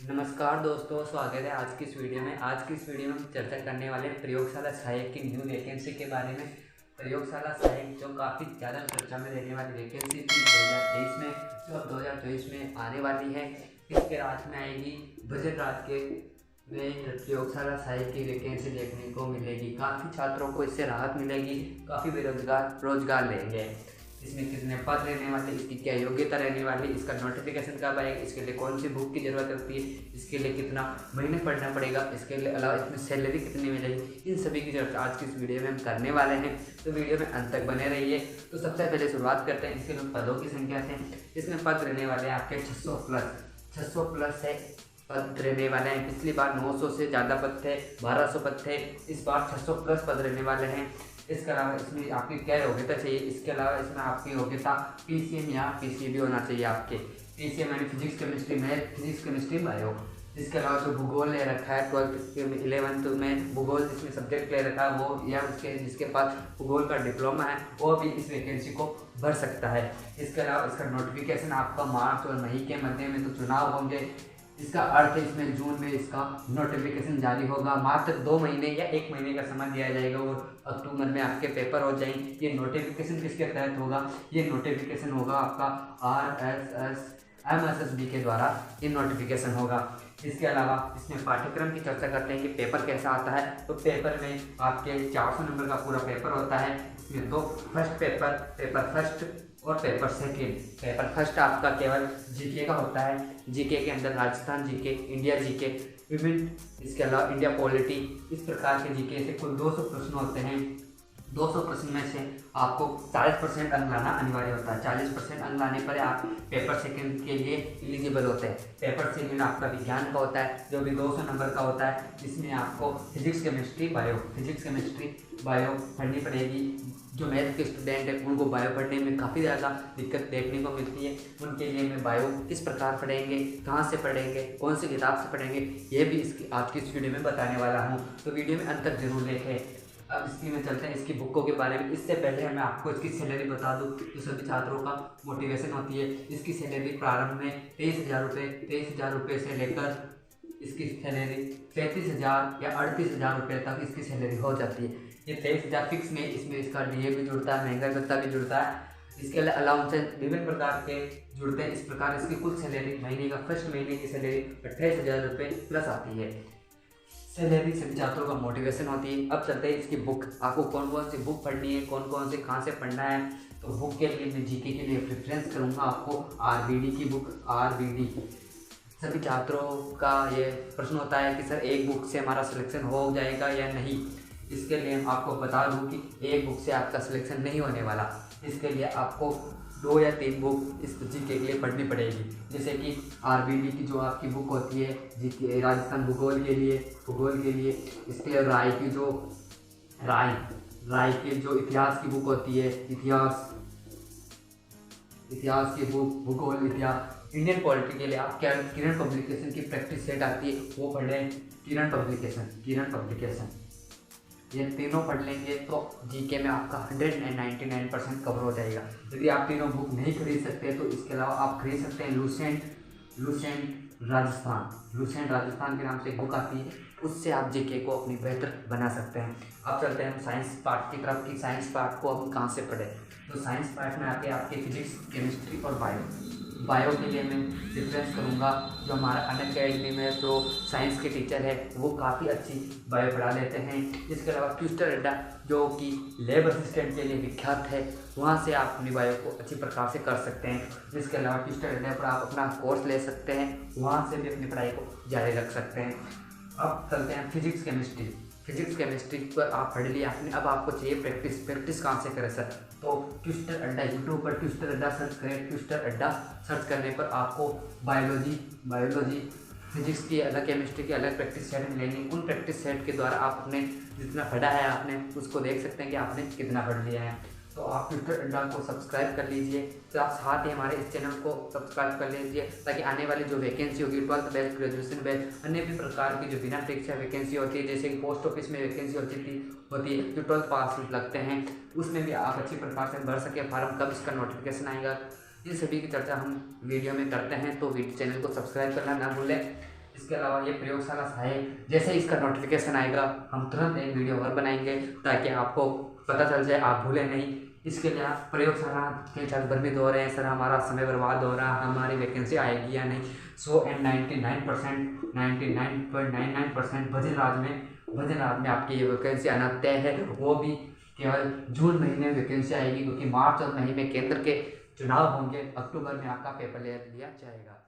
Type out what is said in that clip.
नमस्कार दोस्तों, स्वागत है आज की इस वीडियो में। आज की इस वीडियो में हम चर्चा करने वाले हैं प्रयोगशाला सहायक की न्यू वैकेंसी के बारे में। प्रयोगशाला सहायक जो काफ़ी ज़्यादा चर्चा में रहने वाली वैकेंसी थी 2023 में, जो अब 2024 में आने वाली है। इसके रात में आएगी, बजट रात के में प्रयोगशाला सहायक की वैकेंसी देखने को मिलेगी। काफ़ी छात्रों को इससे राहत मिलेगी, काफ़ी बेरोजगार रोजगार लेंगे। इसमें कितने पद रहने वाले, इसकी क्या योग्यता रहने वाली, इसका नोटिफिकेशन कब आएगा, इसके लिए कौन सी बुक की ज़रूरत होती है, इसके लिए कितना महीने पढ़ना पड़ेगा, इसके अलावा इसमें सैलरी कितनी मिलेगी, इन सभी की चर्चा आज की इस वीडियो में हम करने वाले हैं। तो वीडियो में अंत तक बने रहिए। तो सबसे पहले शुरुआत करते हैं इसके पदों की संख्या से। इसमें पद रहने वाले हैं आपके 600 प्लस है पद रहने वाले हैं। पिछली बार 900 से ज़्यादा पद थे, 1200 पद थे। इस बार 600 प्लस पद रहने वाले हैं। इसके अलावा इसमें आपकी क्या योग्यता चाहिए, इसके अलावा इसमें आपकी योग्यता पीसीएम या पीसीबी होना चाहिए। आपके पीसीएम यानी physics chemistry math, physics chemistry bio. इसके अलावा जो भूगोल ले रखा है 11th में भूगोल जिसमें सब्जेक्ट ले रखा है वो, या उसके जिसके पास भूगोल का डिप्लोमा है वो भी इस वैकेंसी को भर सकता है। इसके अलावा इसका नोटिफिकेशन आपका मार्च और मई के मध्य में तो चुनाव होंगे। इसका अर्थ है इसमें जून में इसका नोटिफिकेशन जारी होगा। मात्र 2 महीने या 1 महीने का समय दिया जाएगा और अक्टूबर में आपके पेपर हो जाएंगे। ये नोटिफिकेशन किसके तहत होगा, ये नोटिफिकेशन होगा आपका MSSB के द्वारा ये नोटिफिकेशन होगा। इसके अलावा इसमें पाठ्यक्रम की चर्चा करते हैं कि पेपर कैसा आता है। तो पेपर में आपके 400 नंबर का पूरा पेपर होता है। इसमें 2 फर्स्ट पेपर फर्स्ट और पेपर सेकेंड। पेपर फर्स्ट आपका केवल जीके का होता है। जीके के अंदर राजस्थान जीके, इंडिया जीके, विभिन्न, इसके अलावा इंडिया पॉलिटी, इस प्रकार के जीके से कुल 200 प्रश्न होते हैं। 200 प्रश्न में से आपको 40% अंक लाना अनिवार्य होता है। 40% अंक लाने पर आप पेपर सेकंड के लिए एलिजिबल होते हैं। पेपर सेकंड आपका विज्ञान का होता है जो भी 200 नंबर का होता है। इसमें आपको फिजिक्स केमिस्ट्री बायो पढ़नी पड़ेगी। जो मैथ के स्टूडेंट हैं उनको बायो पढ़ने में काफ़ी ज़्यादा दिक्कत देखने को मिलती है। उनके लिए मैं बायो किस प्रकार पढ़ेंगे, कहाँ से पढ़ेंगे, कौन सी किताब से पढ़ेंगे, ये भी इसकी आज की इस वीडियो में बताने वाला हूँ। तो वीडियो में अंत तक जरूर देखें। अब इसकी में चलते हैं इसकी बुकों के बारे में। इससे पहले मैं आपको इसकी सैलरी बता दूं जो सभी छात्रों का मोटिवेशन होती है। इसकी सैलरी प्रारंभ में 23,000 रुपये से लेकर इसकी सैलरी 33,000 या 38,000 रुपये तक इसकी सैलरी हो जाती है। ये 23,000 फिक्स में, इसमें इसका डीए भी जुड़ता है, महंगाई भत्ता भी जुड़ता है, इसके अलाउंस विभिन्न प्रकार के जुड़ते हैं। इस प्रकार इसकी कुल सैलरी महीने का फर्स्ट महीने की सैलरी 28,000 रुपये प्लस आती है। सैलरी सभी छात्रों का मोटिवेशन होती है। अब चलते हैं इसकी बुक, आपको कौन कौन सी बुक पढ़नी है, कौन कौन से कहाँ से पढ़ना है। तो बुक के लिए मैं जीके के लिए प्रेफरेंस करूँगा आपको आरबीडी की बुक। आरबीडी सभी छात्रों का ये प्रश्न होता है कि सर एक बुक से हमारा सिलेक्शन हो जाएगा या नहीं। इसके लिए हम आपको बता दूँ कि एक बुक से आपका सिलेक्शन नहीं होने वाला। इसके लिए आपको 2 या 3 बुक इस जीके के लिए पढ़नी पड़ेगी। जैसे कि आरबीडी की जो आपकी बुक होती है जीके राजस्थान भूगोल के लिए, इसके राय की जो इतिहास की बुक होती है, इतिहास की बुक, भूगोल, इतिहास। इंडियन पॉलिटी के लिए आप किरण पब्लिकेशन की प्रैक्टिस सेट आती है वो पढ़ें। किरण पब्लिकेशन ये तीनों पढ़ लेंगे तो जीके में आपका 199% कवर हो जाएगा। यदि आप तीनों बुक नहीं खरीद सकते तो इसके अलावा आप खरीद सकते हैं लूसेंट राजस्थान के नाम से एक बुक आती है, उससे आप जीके को अपनी बेहतर बना सकते हैं। अब चलते हैं हम साइंस पार्ट की तरफ कि साइंस पार्ट को हम कहाँ से पढ़ें। तो साइंस पार्ट में आते हैं आपके फिजिक्स, केमिस्ट्री और बायो के लिए मैं प्रेफरेंस करूँगा जो हमारा अनअकैडमी में जो साइंस के टीचर है वो काफ़ी अच्छी बायो पढ़ा लेते हैं। इसके अलावा ट्विस्टर अड्डा जो कि लैब असिस्टेंट के लिए विख्यात है, वहाँ से आप अपनी बायो को अच्छी प्रकार से कर सकते हैं। इसके अलावा ट्विस्टर अड्डा पर आप अपना कोर्स ले सकते हैं, वहाँ से भी अपनी पढ़ाई को जारी रख सकते हैं। अब चलते हैं फिजिक्स केमिस्ट्री पर आप पढ़ लिया आपने। अब आपको चाहिए प्रैक्टिस कहाँ से करें सर। तो ट्विस्टर अड्डा, यूट्यूब पर ट्विस्टर अड्डा सर्च करें। ट्विस्टर अड्डा सर्च करने पर आपको बायोलॉजी फिजिक्स की अलग, केमिस्ट्री की अलग प्रैक्टिस सेट मिलेंगी। उन प्रैक्टिस सेट के द्वारा आप अपने जितना पढ़ा है आपने उसको देख सकते हैं कि आपने कितना पढ़ लिया है। तो आप ट्विटर अड्डा को सब्सक्राइब कर लीजिए। तो आप साथ ही हमारे इस चैनल को सब्सक्राइब कर लीजिए ताकि आने वाली जो वैकेंसी होगी 12th बैच, ग्रेजुएशन बैच, अन्य भी प्रकार की जो बिना परीक्षा वैकेंसी होती है, जैसे कि पोस्ट ऑफिस में वैकेंसी होती है जो 12th पास लगते हैं, उसमें भी आप अच्छी प्रकार से भर सके फार्म। कब इसका नोटिफिकेशन आएगा, इन सभी की चर्चा हम वीडियो में करते हैं। तो चैनल को सब्सक्राइब करना ना भूलें। इसके अलावा ये प्रयोगशाला सहायक जैसे इसका नोटिफिकेशन आएगा हम तुरंत एक वीडियो और बनाएंगे ताकि आपको पता चल जाए, आप भूलें नहीं। इसके लिए आप प्रयोगशाला के साथ भ्रमित हो रहे हैं, सर हमारा समय बर्बाद हो रहा है, हमारी वैकेंसी आएगी या नहीं। 99.99% बद्रीनाथ में आपकी ये वैकेंसी आना तय है। वो भी केवल जून महीने में वैकेंसी आएगी, क्योंकि मार्च और मई में केंद्र के चुनाव होंगे, अक्टूबर में आपका पेपर ले लिया जाएगा।